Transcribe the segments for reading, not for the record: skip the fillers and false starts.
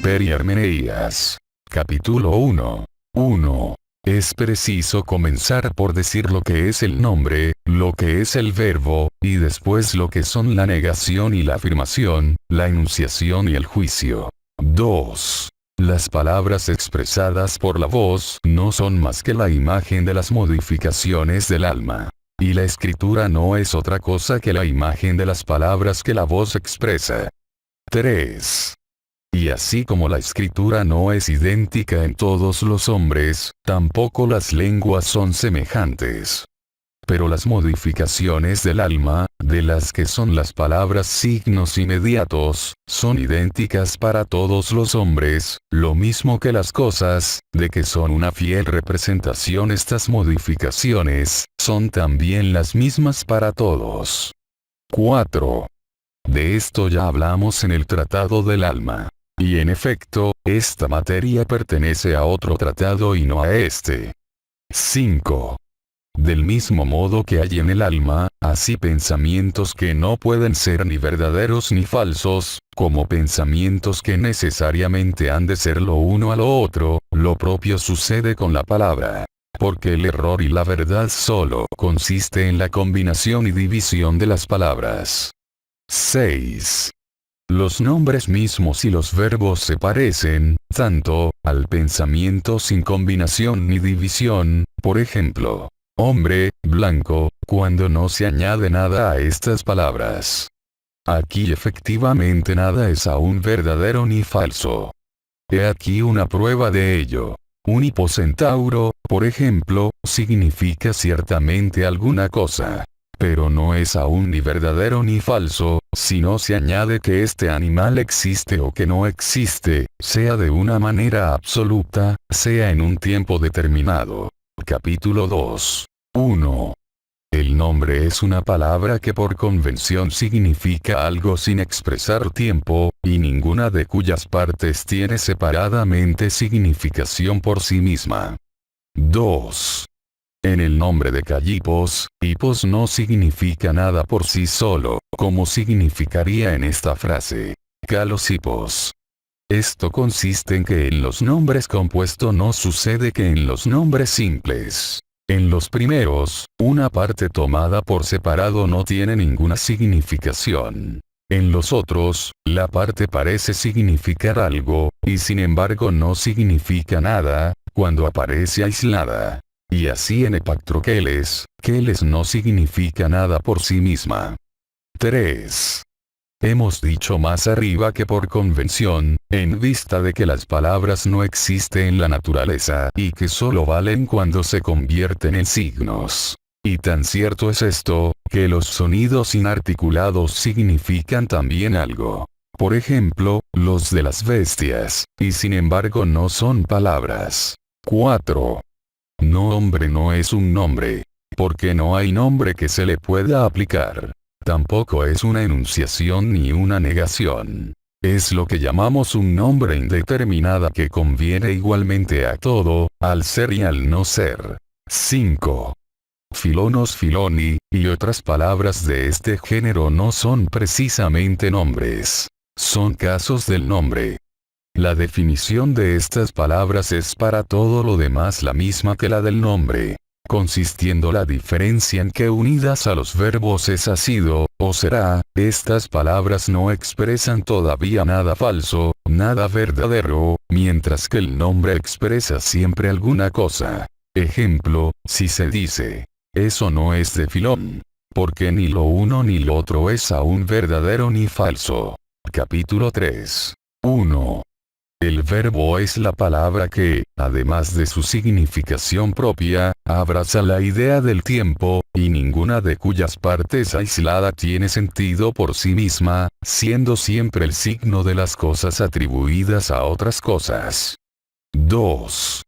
Piper y Hermeneías. Capítulo 1. 1. Es preciso comenzar por decir lo que es el nombre, lo que es el verbo, y después lo que son la negación y la afirmación, la enunciación y el juicio. 2. Las palabras expresadas por la voz no son más que la imagen de las modificaciones del alma. Y la escritura no es otra cosa que la imagen de las palabras que la voz expresa. 3. Y así como la escritura no es idéntica en todos los hombres, tampoco las lenguas son semejantes. Pero las modificaciones del alma, de las que son las palabras signos inmediatos, son idénticas para todos los hombres, lo mismo que las cosas, de que son una fiel representación estas modificaciones, son también las mismas para todos. 4. De esto ya hablamos en el Tratado del Alma. Y en efecto, esta materia pertenece a otro tratado y no a este. 5. Del mismo modo que hay en el alma, así pensamientos que no pueden ser ni verdaderos ni falsos, como pensamientos que necesariamente han de ser lo uno a lo otro, lo propio sucede con la palabra. Porque el error y la verdad solo consiste en la combinación y división de las palabras. 6. Los nombres mismos y los verbos se parecen, tanto, al pensamiento sin combinación ni división, por ejemplo, hombre, blanco, cuando no se añade nada a estas palabras. Aquí efectivamente nada es aún verdadero ni falso. He aquí una prueba de ello. Un hipocentauro, por ejemplo, significa ciertamente alguna cosa. Pero no es aún ni verdadero ni falso, si no se añade que este animal existe o que no existe, sea de una manera absoluta, sea en un tiempo determinado. Capítulo 2. 1. El nombre es una palabra que por convención significa algo sin expresar tiempo, y ninguna de cuyas partes tiene separadamente significación por sí misma. 2. En el nombre de Callipos, hipos no significa nada por sí solo, como significaría en esta frase. Calosipos. Esto consiste en que en los nombres compuestos no sucede que en los nombres simples. En los primeros, una parte tomada por separado no tiene ninguna significación. En los otros, la parte parece significar algo, y sin embargo no significa nada, cuando aparece aislada. Y así en epactroqueles, queles no significa nada por sí misma. 3. Hemos dicho más arriba que por convención, en vista de que las palabras no existen en la naturaleza y que solo valen cuando se convierten en signos. Y tan cierto es esto, que los sonidos inarticulados significan también algo. Por ejemplo, los de las bestias, y sin embargo no son palabras. 4. No hombre no es un nombre. Porque no hay nombre que se le pueda aplicar. Tampoco es una enunciación ni una negación. Es lo que llamamos un nombre indeterminada que conviene igualmente a todo, al ser y al no ser. 5. Filonos filoni, y otras palabras de este género no son precisamente nombres. Son casos del nombre. La definición de estas palabras es para todo lo demás la misma que la del nombre, consistiendo la diferencia en que unidas a los verbos es ha sido, o será, estas palabras no expresan todavía nada falso, nada verdadero, mientras que el nombre expresa siempre alguna cosa. Ejemplo, si se dice, eso no es de Filón, porque ni lo uno ni lo otro es aún verdadero ni falso. Capítulo 3. 1. El verbo es la palabra que, además de su significación propia, abraza la idea del tiempo, y ninguna de cuyas partes aislada tiene sentido por sí misma, siendo siempre el signo de las cosas atribuidas a otras cosas. 2.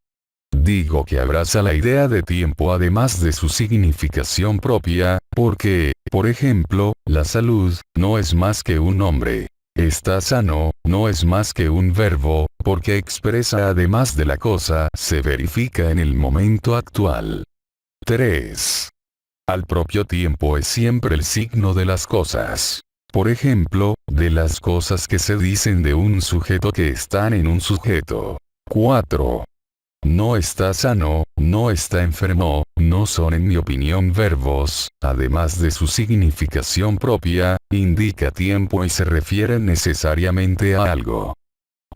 Digo que abraza la idea de tiempo además de su significación propia, porque, por ejemplo, la salud, no es más que un nombre. Está sano, no es más que un verbo, porque expresa además de la cosa, se verifica en el momento actual. 3. Al propio tiempo es siempre el signo de las cosas. Por ejemplo, de las cosas que se dicen de un sujeto que están en un sujeto. 4. No está sano, no está enfermo, no son en mi opinión verbos, además de su significación propia, indica tiempo y se refieren necesariamente a algo.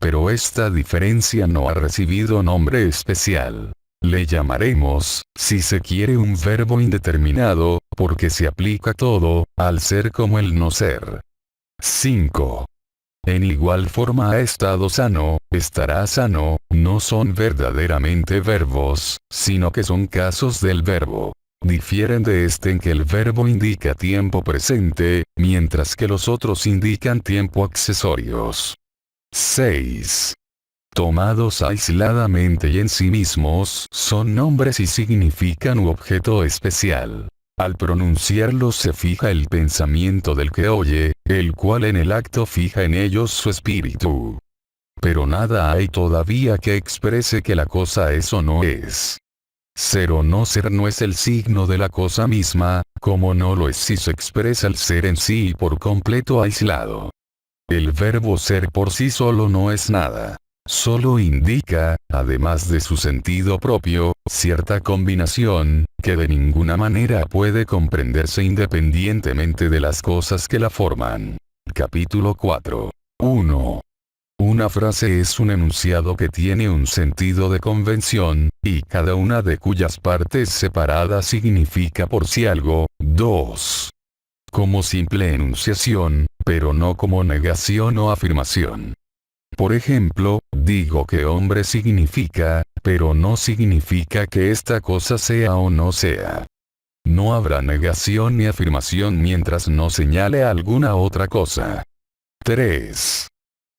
Pero esta diferencia no ha recibido nombre especial. Le llamaremos, si se quiere, un verbo indeterminado, porque se aplica todo, al ser como el no ser. 5. En igual forma ha estado sano, estará sano, no son verdaderamente verbos, sino que son casos del verbo. Difieren de este en que el verbo indica tiempo presente, mientras que los otros indican tiempo accesorios. 6. Tomados aisladamente y en sí mismos, son nombres y significan un objeto especial. Al pronunciarlos se fija el pensamiento del que oye, el cual en el acto fija en ellos su espíritu. Pero nada hay todavía que exprese que la cosa es o no es. Ser o no ser no es el signo de la cosa misma, como no lo es si se expresa el ser en sí y por completo aislado. El verbo ser por sí solo no es nada. Solo indica, además de su sentido propio, cierta combinación, que de ninguna manera puede comprenderse independientemente de las cosas que la forman. Capítulo 4. 1. Una frase es un enunciado que tiene un sentido de convención, y cada una de cuyas partes separadas significa por sí algo. 2. Como simple enunciación, pero no como negación o afirmación. Por ejemplo, digo que hombre significa, pero no significa que esta cosa sea o no sea. No habrá negación ni afirmación mientras no señale alguna otra cosa. 3.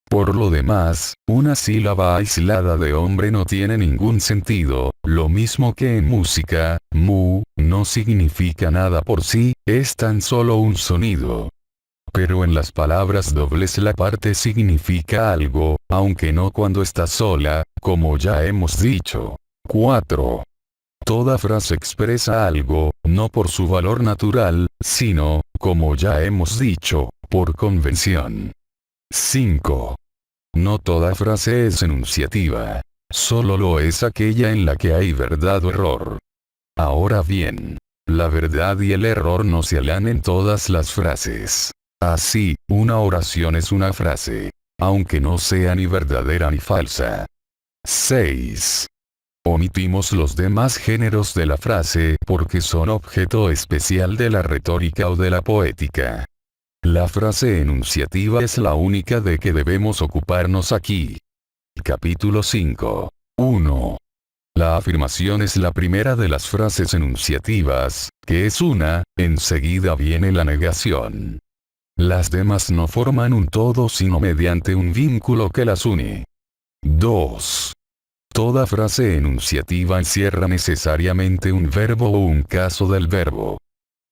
Por lo demás, una sílaba aislada de hombre no tiene ningún sentido, lo mismo que en música, mu, no significa nada por sí, es tan solo un sonido. Pero en las palabras dobles la parte significa algo, aunque no cuando está sola, como ya hemos dicho. 4. Toda frase expresa algo, no por su valor natural, sino, como ya hemos dicho, por convención. 5. No toda frase es enunciativa. Solo lo es aquella en la que hay verdad o error. Ahora bien, la verdad y el error no se hallan en todas las frases. Así, una oración es una frase, aunque no sea ni verdadera ni falsa. 6. Omitimos los demás géneros de la frase porque son objeto especial de la retórica o de la poética. La frase enunciativa es la única de que debemos ocuparnos aquí. Capítulo 5. 1. La afirmación es la primera de las frases enunciativas, que es una, enseguida viene la negación. Las demás no forman un todo sino mediante un vínculo que las une. 2. Toda frase enunciativa encierra necesariamente un verbo o un caso del verbo.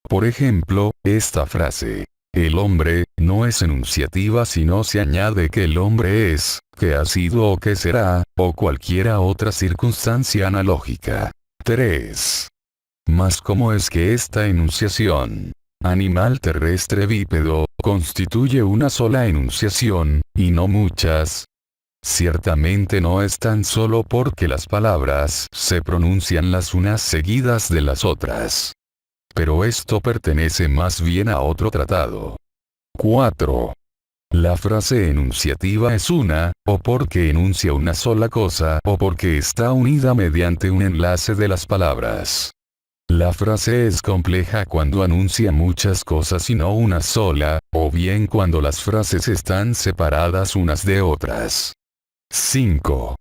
Por ejemplo, esta frase, el hombre, no es enunciativa si no se añade que el hombre es, que ha sido o que será, o cualquiera otra circunstancia analógica. 3. Mas ¿cómo es que esta enunciación, animal terrestre bípedo, constituye una sola enunciación, y no muchas? Ciertamente no es tan solo porque las palabras se pronuncian las unas seguidas de las otras. Pero esto pertenece más bien a otro tratado. 4. La frase enunciativa es una, o porque enuncia una sola cosa, o porque está unida mediante un enlace de las palabras. La frase es compleja cuando anuncia muchas cosas y no una sola, o bien cuando las frases están separadas unas de otras. 5.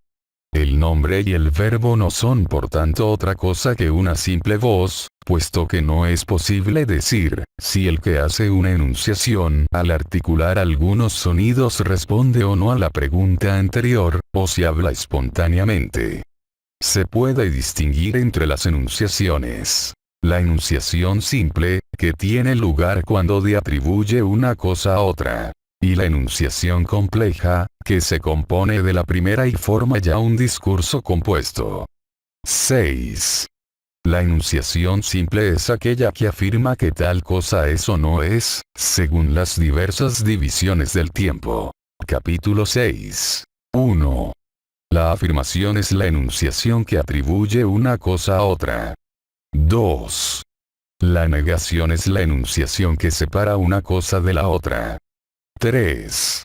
El nombre y el verbo no son por tanto otra cosa que una simple voz, puesto que no es posible decir, si el que hace una enunciación al articular algunos sonidos responde o no a la pregunta anterior, o si habla espontáneamente. Se puede distinguir entre las enunciaciones. La enunciación simple, que tiene lugar cuando de atribuye una cosa a otra. Y la enunciación compleja, que se compone de la primera y forma ya un discurso compuesto. 6. La enunciación simple es aquella que afirma que tal cosa es o no es, según las diversas divisiones del tiempo. Capítulo 6. 1. La afirmación es la enunciación que atribuye una cosa a otra. 2. La negación es la enunciación que separa una cosa de la otra. 3.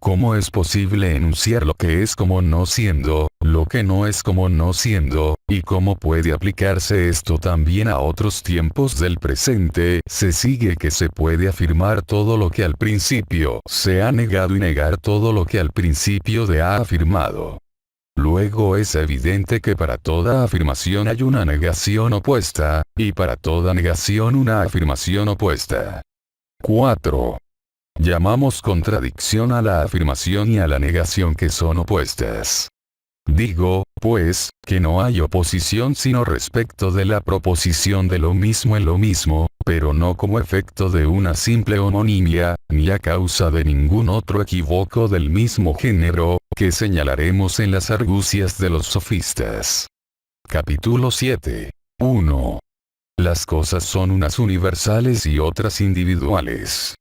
¿Cómo es posible enunciar lo que es como no siendo, lo que no es como no siendo, y cómo puede aplicarse esto también a otros tiempos del presente? Se sigue que se puede afirmar todo lo que al principio se ha negado y negar todo lo que al principio se ha afirmado. Luego es evidente que para toda afirmación hay una negación opuesta, y para toda negación una afirmación opuesta. 4. Llamamos contradicción a la afirmación y a la negación que son opuestas. Digo, pues, que no hay oposición sino respecto de la proposición de lo mismo en lo mismo, pero no como efecto de una simple homonimia, ni a causa de ningún otro equívoco del mismo género, que señalaremos en las argucias de los sofistas. Capítulo 7. 1. Las cosas son unas universales y otras individuales.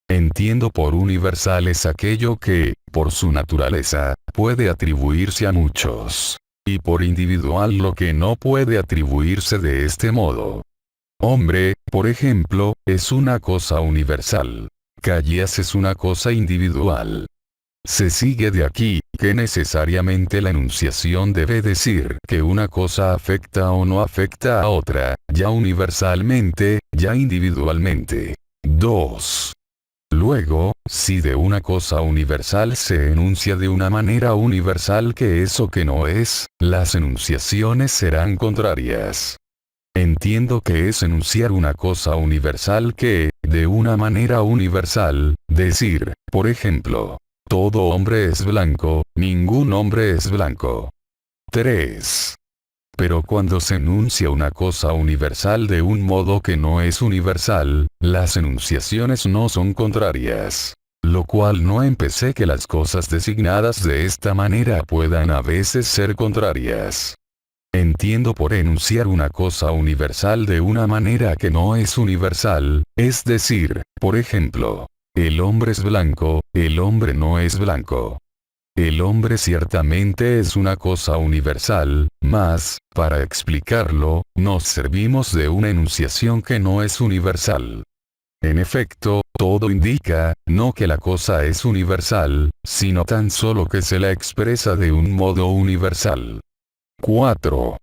Entiendo por universales aquello que, por su naturaleza, puede atribuirse a muchos. Y por individual lo que no puede atribuirse de este modo. Hombre, por ejemplo, es una cosa universal. Calles es una cosa individual. Se sigue de aquí, que necesariamente la enunciación debe decir que una cosa afecta o no afecta a otra, ya universalmente, ya individualmente. 2. Luego, si de una cosa universal se enuncia de una manera universal que es o que no es, las enunciaciones serán contrarias. Entiendo que es enunciar una cosa universal que, de una manera universal, decir, por ejemplo, todo hombre es blanco, ningún hombre es blanco. 3. Pero cuando se enuncia una cosa universal de un modo que no es universal, las enunciaciones no son contrarias. Lo cual no empecé que las cosas designadas de esta manera puedan a veces ser contrarias. Entiendo por enunciar una cosa universal de una manera que no es universal, es decir, por ejemplo, el hombre es blanco, el hombre no es blanco. El hombre ciertamente es una cosa universal, mas, para explicarlo, nos servimos de una enunciación que no es universal. En efecto, todo indica, no que la cosa es universal, sino tan solo que se la expresa de un modo universal. 4.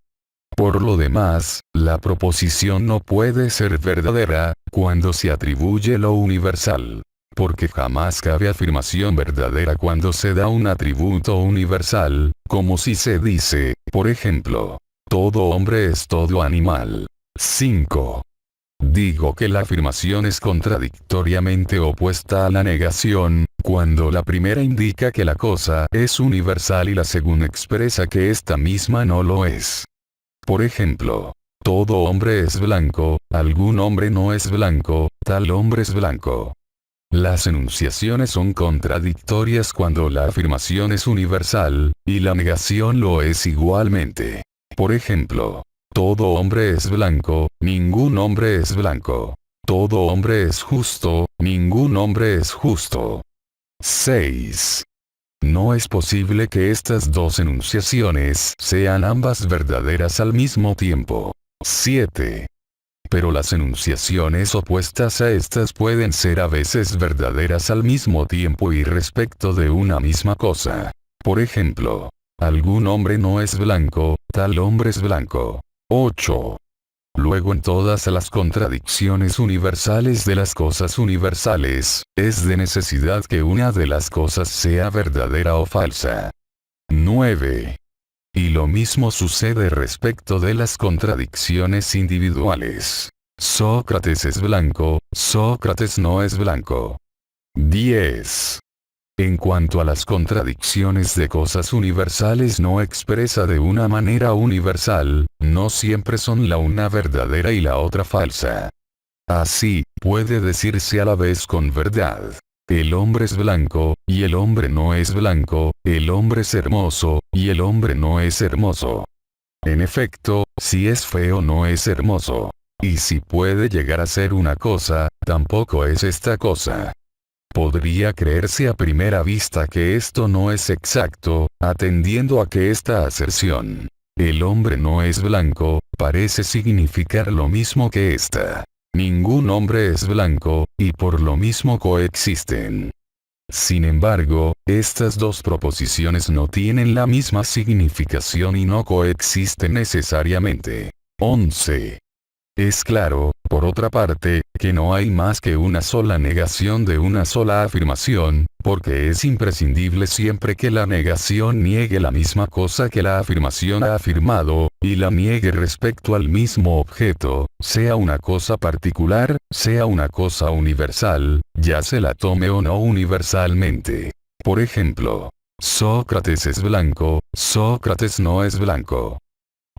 Por lo demás, la proposición no puede ser verdadera, cuando se atribuye lo universal. Porque jamás cabe afirmación verdadera cuando se da un atributo universal, como si se dice, por ejemplo, todo hombre es todo animal. 5. Digo que la afirmación es contradictoriamente opuesta a la negación, cuando la primera indica que la cosa es universal y la segunda expresa que esta misma no lo es. Por ejemplo, todo hombre es blanco, algún hombre no es blanco, tal hombre es blanco. Las enunciaciones son contradictorias cuando la afirmación es universal, y la negación lo es igualmente. Por ejemplo, todo hombre es blanco, ningún hombre es blanco. Todo hombre es justo, ningún hombre es justo. 6. No es posible que estas dos enunciaciones sean ambas verdaderas al mismo tiempo. 7. Pero las enunciaciones opuestas a estas pueden ser a veces verdaderas al mismo tiempo y respecto de una misma cosa. Por ejemplo, algún hombre no es blanco, tal hombre es blanco. 8. Luego en todas las contradicciones universales de las cosas universales, es de necesidad que una de las cosas sea verdadera o falsa. 9. Y lo mismo sucede respecto de las contradicciones individuales. Sócrates es blanco, Sócrates no es blanco. 10. En cuanto a las contradicciones de cosas universales no expresa de una manera universal, no siempre son la una verdadera y la otra falsa. Así, puede decirse a la vez con verdad. El hombre es blanco, y el hombre no es blanco, el hombre es hermoso, y el hombre no es hermoso. En efecto, si es feo no es hermoso. Y si puede llegar a ser una cosa, tampoco es esta cosa. Podría creerse a primera vista que esto no es exacto, atendiendo a que esta aserción, el hombre no es blanco, parece significar lo mismo que esta. Ningún hombre es blanco, y por lo mismo coexisten. Sin embargo, estas dos proposiciones no tienen la misma significación y no coexisten necesariamente. 11. Es claro, por otra parte, que no hay más que una sola negación de una sola afirmación, porque es imprescindible siempre que la negación niegue la misma cosa que la afirmación ha afirmado, y la niegue respecto al mismo objeto, sea una cosa particular, sea una cosa universal, ya se la tome o no universalmente. Por ejemplo, Sócrates es blanco, Sócrates no es blanco.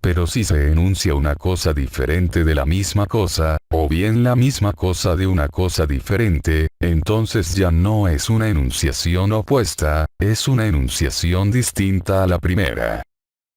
Pero si se enuncia una cosa diferente de la misma cosa, o bien la misma cosa de una cosa diferente, entonces ya no es una enunciación opuesta, es una enunciación distinta a la primera.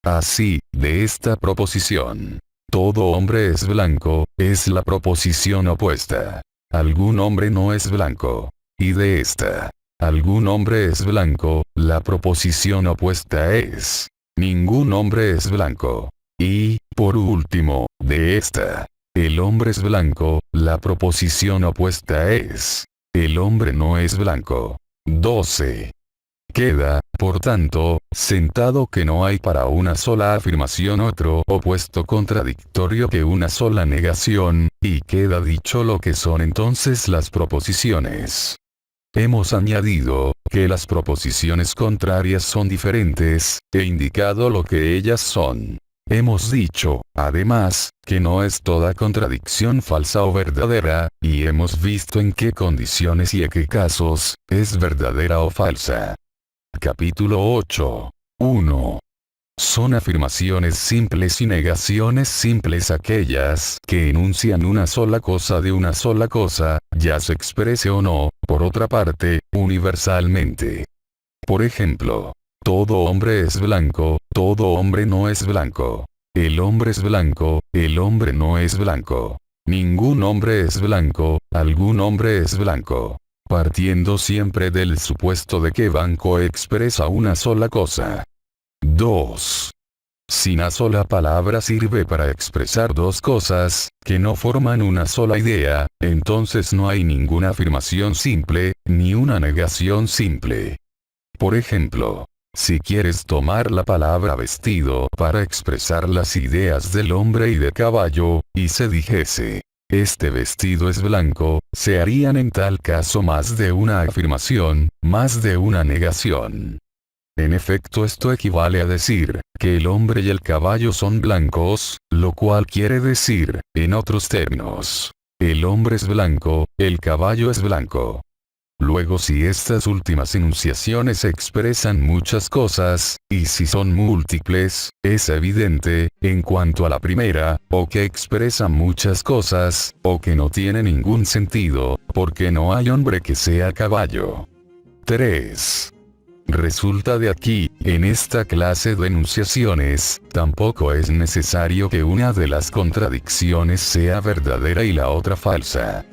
Así, de esta proposición, todo hombre es blanco, es la proposición opuesta. Algún hombre no es blanco. Y de esta, algún hombre es blanco, la proposición opuesta es, ningún hombre es blanco. Y, por último, de esta, el hombre es blanco, la proposición opuesta es, el hombre no es blanco. 12. Queda, por tanto, sentado que no hay para una sola afirmación otro opuesto contradictorio que una sola negación, y queda dicho lo que son entonces las proposiciones. Hemos añadido, que las proposiciones contrarias son diferentes, e indicado lo que ellas son. Hemos dicho, además, que no es toda contradicción falsa o verdadera, y hemos visto en qué condiciones y en qué casos, es verdadera o falsa. Capítulo 8. 1. Son afirmaciones simples y negaciones simples aquellas que enuncian una sola cosa de una sola cosa, ya se exprese o no, por otra parte, universalmente. Por ejemplo, todo hombre es blanco, todo hombre no es blanco. El hombre es blanco, el hombre no es blanco. Ningún hombre es blanco, algún hombre es blanco. Partiendo siempre del supuesto de que blanco expresa una sola cosa. 2. Si una sola palabra sirve para expresar dos cosas, que no forman una sola idea, entonces no hay ninguna afirmación simple, ni una negación simple. Por ejemplo, si quieres tomar la palabra vestido para expresar las ideas del hombre y de caballo, y se dijese, este vestido es blanco, se harían en tal caso más de una afirmación, más de una negación. En efecto, esto equivale a decir, que el hombre y el caballo son blancos, lo cual quiere decir, en otros términos, el hombre es blanco, el caballo es blanco. Luego, si estas últimas enunciaciones expresan muchas cosas, y si son múltiples, es evidente, en cuanto a la primera, o que expresan muchas cosas, o que no tiene ningún sentido, porque no hay hombre que sea caballo. 3. Resulta de aquí, en esta clase de enunciaciones, tampoco es necesario que una de las contradicciones sea verdadera y la otra falsa.